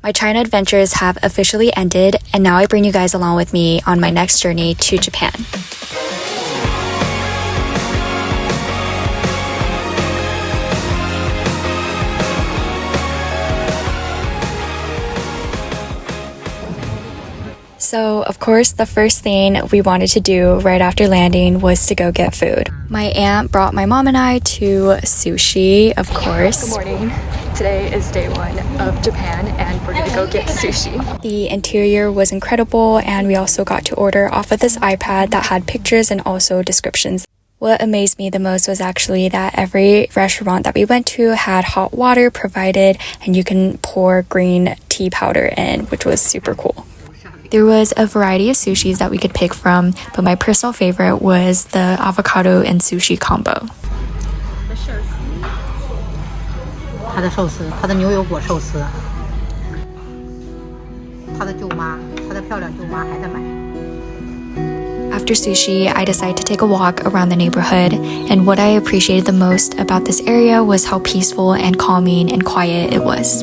My China adventures have officially ended, and now I bring you guys along with me on my next journey to Japan. So, of course, the first thing we wanted to do right after landing was to go get food. My aunt brought my mom and I to sushi, of course. Good morning. Today is day one of Japan and we're gonna go get sushi. The interior was incredible and we also got to order off of this iPad that had pictures and also descriptions. What amazed me the most was actually that every restaurant that we went to had hot water provided and you can pour green tea powder in, which was super cool. There was a variety of sushis that we could pick from, but my personal favorite was the avocado and sushi combo. 它的寿司，它的牛油果寿司，它的舅妈，它的漂亮舅妈还在买。 After sushi, I decided to take a walk around the neighborhood, and what I appreciated the most about this area was how peaceful and calming and quiet it was.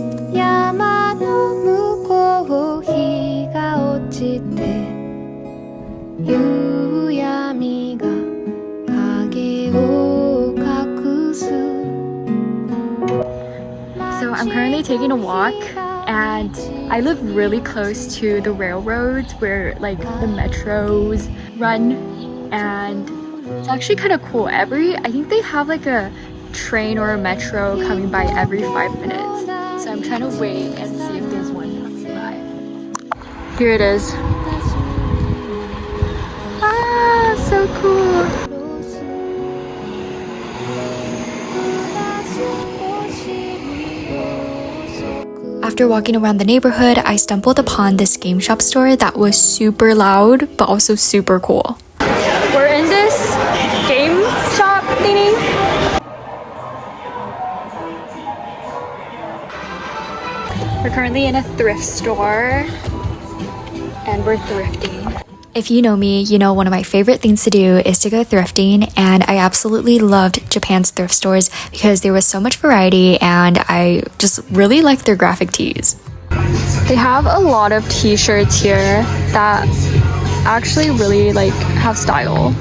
So I'm currently taking a walk and I live really close to the railroads where like the metros run, and it's actually kind of cool. I think they have like a train or a metro coming by every 5 minutes. So I'm trying to wait and see if there's one coming by. Here it is. Ah, so cool. After walking around the neighborhood, I stumbled upon this game shop store that was super loud, but also super cool. We're in this game shop thingy. We're currently in a thrift store, and we're thrifting. If you know me, you know one of my favorite things to do is to go thrifting, and I absolutely loved Japan's thrift stores because there was so much variety and I just really liked their graphic tees. They have a lot of t-shirts here that actually really like have style.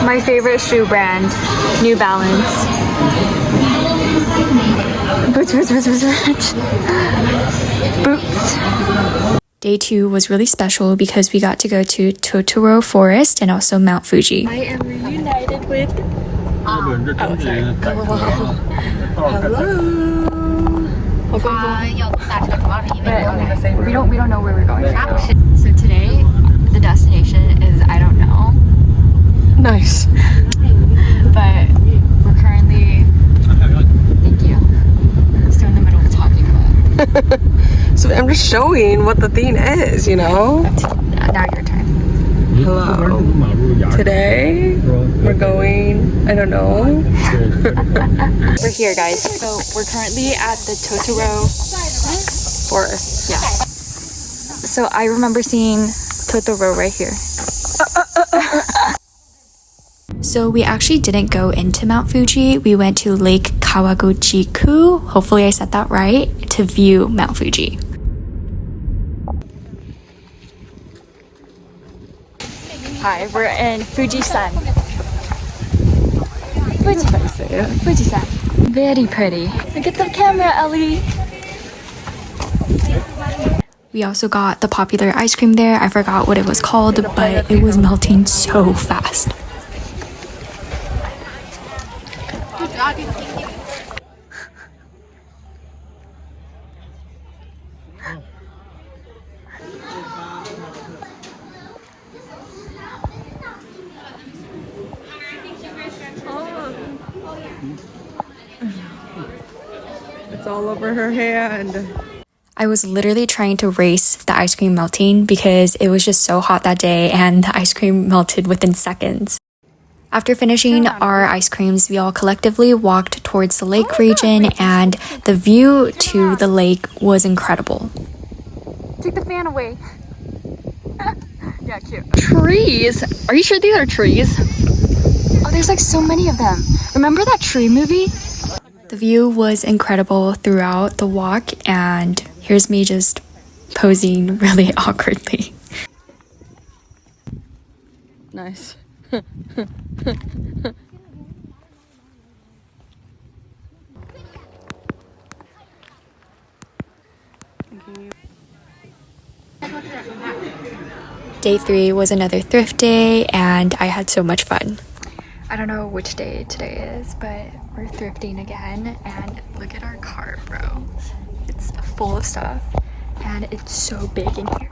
My favorite shoe brand, New Balance. Boots. Day 2 was really special because we got to go to Totoro Forest and also Mount Fuji. I am reunited with... Oh, sorry. Hello. But we don't know where we're going. So today, the destination is I don't know. Nice. But we're currently... Thank you. I'm still in the middle of talking about it. So I'm just showing what the theme is, you know? Now your turn. Hello. Today, we're going, I don't know. We're here, guys. So we're currently at the Totoro Forest. Yeah. So I remember seeing Totoro right here. So we actually didn't go into Mount Fuji. We went to Lake Kawaguchi-ku, hopefully I said that right, to view Mount Fuji. Hi, we're in Fuji-san. Fuji-san. Very pretty. Look at the camera, Ellie. We also got the popular ice cream there. I forgot what it was called, but it was melting so fast. It's all over her hand. I was literally trying to race the ice cream melting because it was just so hot that day and the ice cream melted within seconds. After finishing our ice creams, we all collectively walked towards the lake region and the view to the lake was incredible. Take the fan away. Yeah, cute. Trees? Are you sure these are trees? Oh, there's like so many of them. Remember that tree movie? The view was incredible throughout the walk, and here's me just posing really awkwardly. Nice. Day 3 was another thrift day, and I had so much fun. I don't know which day today is, but we're thrifting again, and look at our cart, bro. It's full of stuff, and it's so big in here.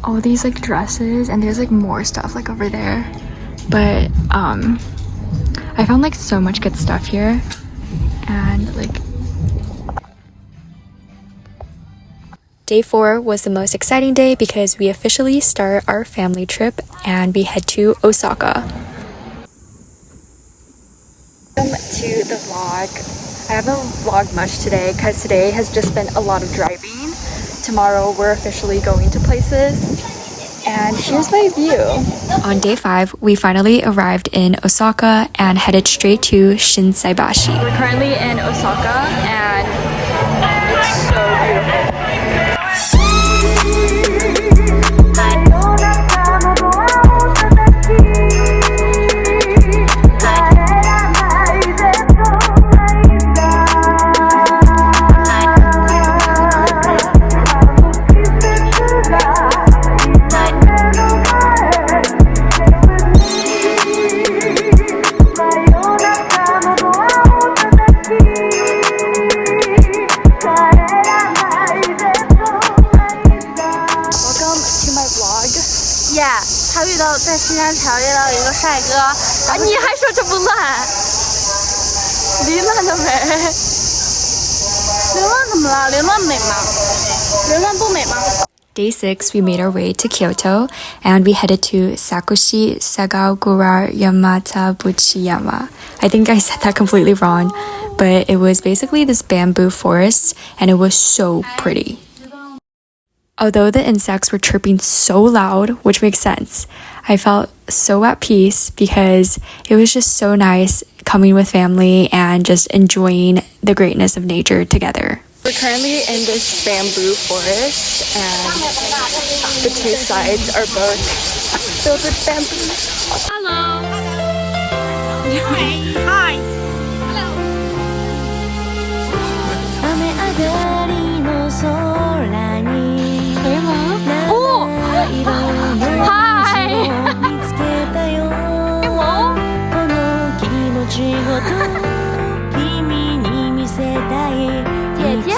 All these like dresses, and there's like more stuff like over there, but I found like so much good stuff here, and like Day 4 was the most exciting day because we officially start our family trip and we head to Osaka. Welcome to the vlog. I haven't vlogged much today because today has just been a lot of driving. Tomorrow we're officially going to places, and here's my view. On day 5, we finally arrived in Osaka and headed straight to Shinsaibashi. We're currently in Osaka and it's so beautiful. Yeah， 他在新疆桥遇到一个帅哥，啊，你还说这不烂？凌乱的美，凌乱怎么了？凌乱美吗？凌乱不美吗？ Day 6, we made our way to Kyoto and we headed to Sakushi Sagaogura Yamata Buchiyama. I think I said that completely wrong, but it was basically this bamboo forest and it was so pretty. Although the insects were chirping so loud, which makes sense, I felt so at peace because it was just so nice coming with family and just enjoying the greatness of nature together. We're currently in this bamboo forest and the two sides are both filled with bamboo. Hello. Hi. Oh. Hi. Hello. 姐姐。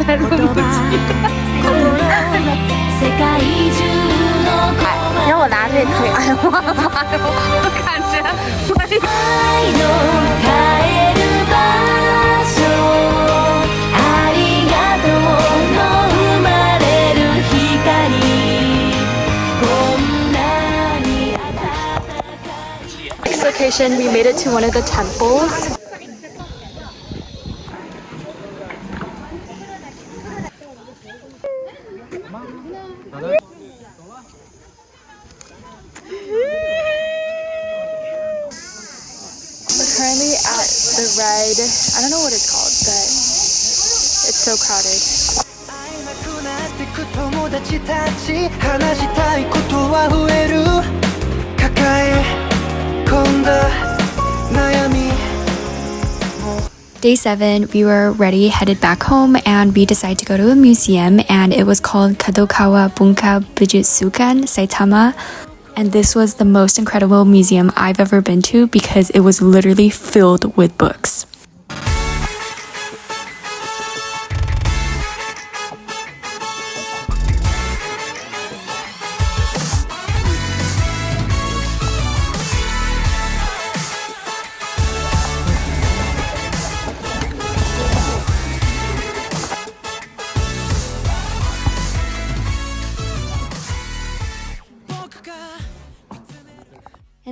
太录不起。让我拿这也可以。哎呀妈呀！我感觉Next location, we made it to one of the temples. We're currently at the red, I don't know what it's called, but it's so crowded. Day 7, we were ready, headed back home, and we decided to go to a museum, and it was called Kadokawa Bunka Bujutsukan Saitama. And this was the most incredible museum I've ever been to because it was literally filled with books.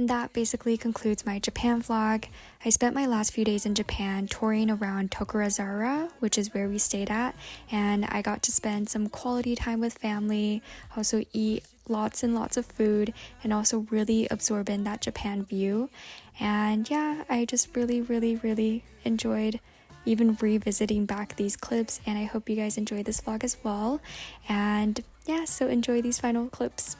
And that basically concludes my Japan vlog. I spent my last few days in Japan touring around Tokurazara, which is where we stayed at, and I got to spend some quality time with family, also eat lots and lots of food, and also really absorb in that Japan view. And yeah, I just really enjoyed even revisiting back these clips, and I hope you guys enjoy this vlog as well. And yeah, so enjoy these final clips.